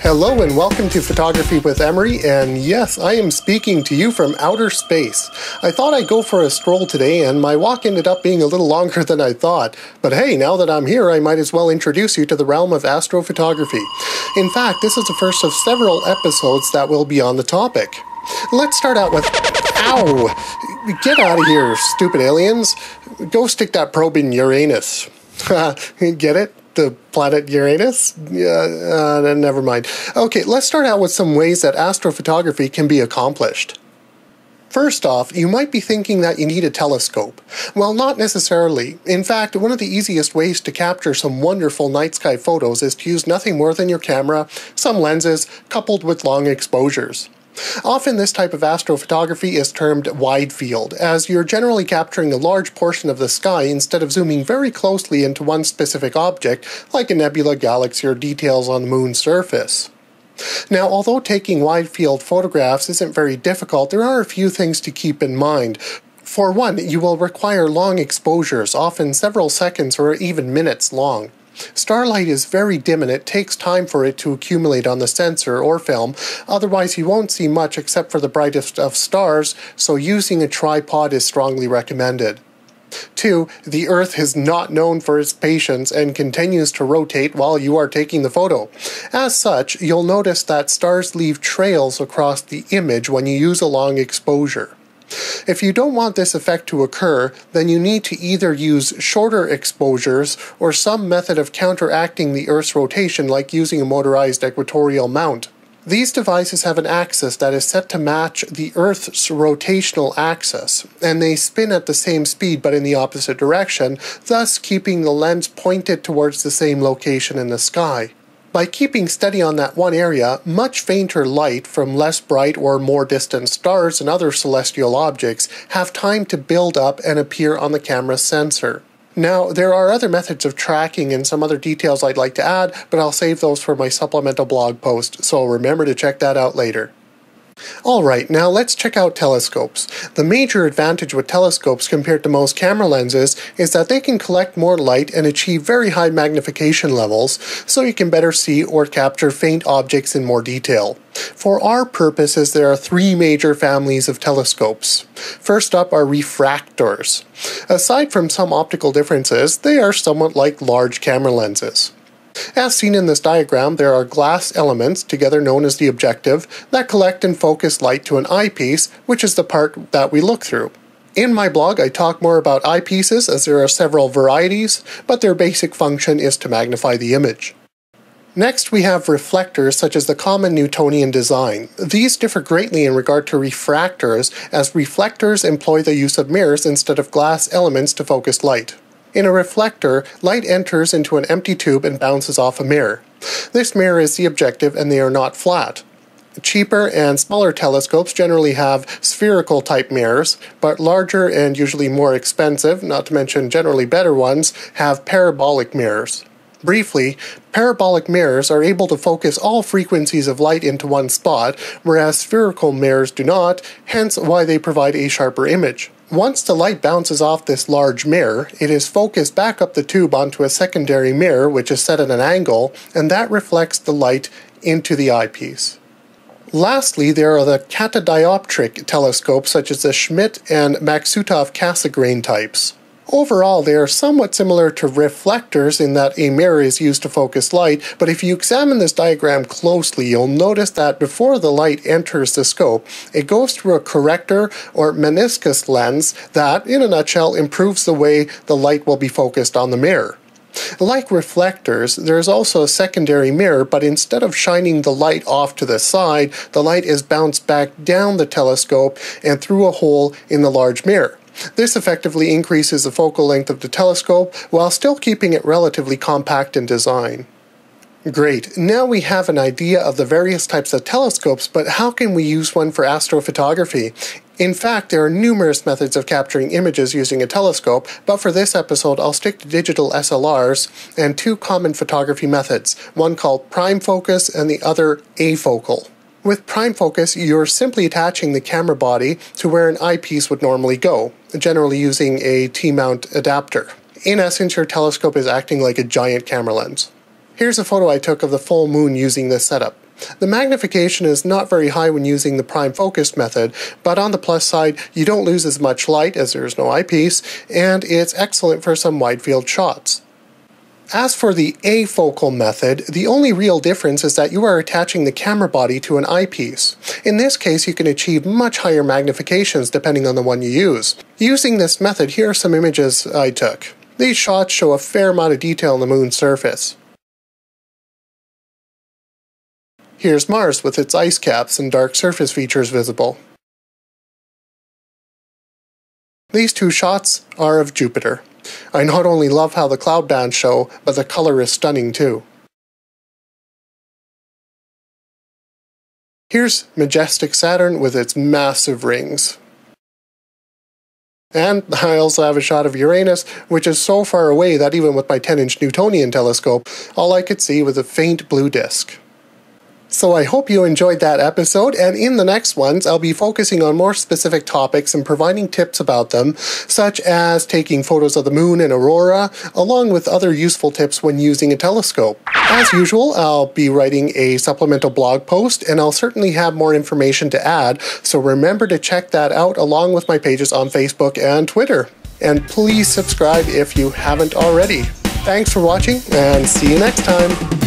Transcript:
Hello and welcome to Photography with Imre, and yes, I am speaking to you from outer space. I thought I'd go for a stroll today, and my walk ended up being a little longer than I thought. But hey, now that I'm here, I might as well introduce you to the realm of astrophotography. In fact, this is the first of several episodes that will be on the topic. Let's start out with... Ow! Get out of here, stupid aliens. Go stick that probe in Uranus. Get it? The planet Uranus? Yeah, never mind. Okay, let's start out with some ways that astrophotography can be accomplished. First off, you might be thinking that you need a telescope. Well, not necessarily. In fact, one of the easiest ways to capture some wonderful night sky photos is to use nothing more than your camera, some lenses, coupled with long exposures. Often this type of astrophotography is termed wide field, as you're generally capturing a large portion of the sky instead of zooming very closely into one specific object, like a nebula, galaxy, or details on the moon's surface. Now, although taking wide field photographs isn't very difficult, there are a few things to keep in mind. For one, you will require long exposures, often several seconds or even minutes long. Starlight is very dim and it takes time for it to accumulate on the sensor or film, otherwise you won't see much except for the brightest of stars, so using a tripod is strongly recommended. 2. The Earth is not known for its patience and continues to rotate while you are taking the photo. As such, you'll notice that stars leave trails across the image when you use a long exposure. If you don't want this effect to occur, then you need to either use shorter exposures or some method of counteracting the Earth's rotation, like using a motorized equatorial mount. These devices have an axis that is set to match the Earth's rotational axis, and they spin at the same speed but in the opposite direction, thus keeping the lens pointed towards the same location in the sky. By keeping steady on that one area, much fainter light from less bright or more distant stars and other celestial objects have time to build up and appear on the camera's sensor. Now, there are other methods of tracking and some other details I'd like to add, but I'll save those for my supplemental blog post, so remember to check that out later. Alright, now let's check out telescopes. The major advantage with telescopes compared to most camera lenses is that they can collect more light and achieve very high magnification levels, so you can better see or capture faint objects in more detail. For our purposes, there are three major families of telescopes. First up are refractors. Aside from some optical differences, they are somewhat like large camera lenses. As seen in this diagram, there are glass elements, together known as the objective, that collect and focus light to an eyepiece, which is the part that we look through. In my blog, I talk more about eyepieces as there are several varieties, but their basic function is to magnify the image. Next, we have reflectors such as the common Newtonian design. These differ greatly in regard to refractors, as reflectors employ the use of mirrors instead of glass elements to focus light. In a reflector, light enters into an empty tube and bounces off a mirror. This mirror is the objective and they are not flat. Cheaper and smaller telescopes generally have spherical type mirrors, but larger and usually more expensive, not to mention generally better ones, have parabolic mirrors. Briefly, parabolic mirrors are able to focus all frequencies of light into one spot, whereas spherical mirrors do not, hence why they provide a sharper image. Once the light bounces off this large mirror, it is focused back up the tube onto a secondary mirror which is set at an angle, and that reflects the light into the eyepiece. Lastly, there are the catadioptric telescopes such as the Schmidt and Maksutov-Cassegrain types. Overall, they are somewhat similar to reflectors in that a mirror is used to focus light, but if you examine this diagram closely, you'll notice that before the light enters the scope, it goes through a corrector or meniscus lens that, in a nutshell, improves the way the light will be focused on the mirror. Like reflectors, there is also a secondary mirror, but instead of shining the light off to the side, the light is bounced back down the telescope and through a hole in the large mirror. This effectively increases the focal length of the telescope while still keeping it relatively compact in design. Great, now we have an idea of the various types of telescopes, but how can we use one for astrophotography? In fact, there are numerous methods of capturing images using a telescope, but for this episode I'll stick to digital SLRs and two common photography methods, one called prime focus and the other afocal. With prime focus, you're simply attaching the camera body to where an eyepiece would normally go, generally using a T-mount adapter. In essence, your telescope is acting like a giant camera lens. Here's a photo I took of the full moon using this setup. The magnification is not very high when using the prime focus method, but on the plus side, you don't lose as much light as there is no eyepiece, and it's excellent for some wide field shots. As for the Afocal method, the only real difference is that you are attaching the camera body to an eyepiece. In this case, you can achieve much higher magnifications depending on the one you use. Using this method, here are some images I took. These shots show a fair amount of detail on the moon's surface. Here's Mars with its ice caps and dark surface features visible. These two shots are of Jupiter. I not only love how the cloud bands show, but the color is stunning too. Here's majestic Saturn with its massive rings. And I also have a shot of Uranus, which is so far away that even with my 10-inch Newtonian telescope, all I could see was a faint blue disk. So I hope you enjoyed that episode, and in the next ones I'll be focusing on more specific topics and providing tips about them, such as taking photos of the moon and aurora, along with other useful tips when using a telescope. As usual, I'll be writing a supplemental blog post, and I'll certainly have more information to add, so remember to check that out along with my pages on Facebook and Twitter. And please subscribe if you haven't already. Thanks for watching, and see you next time!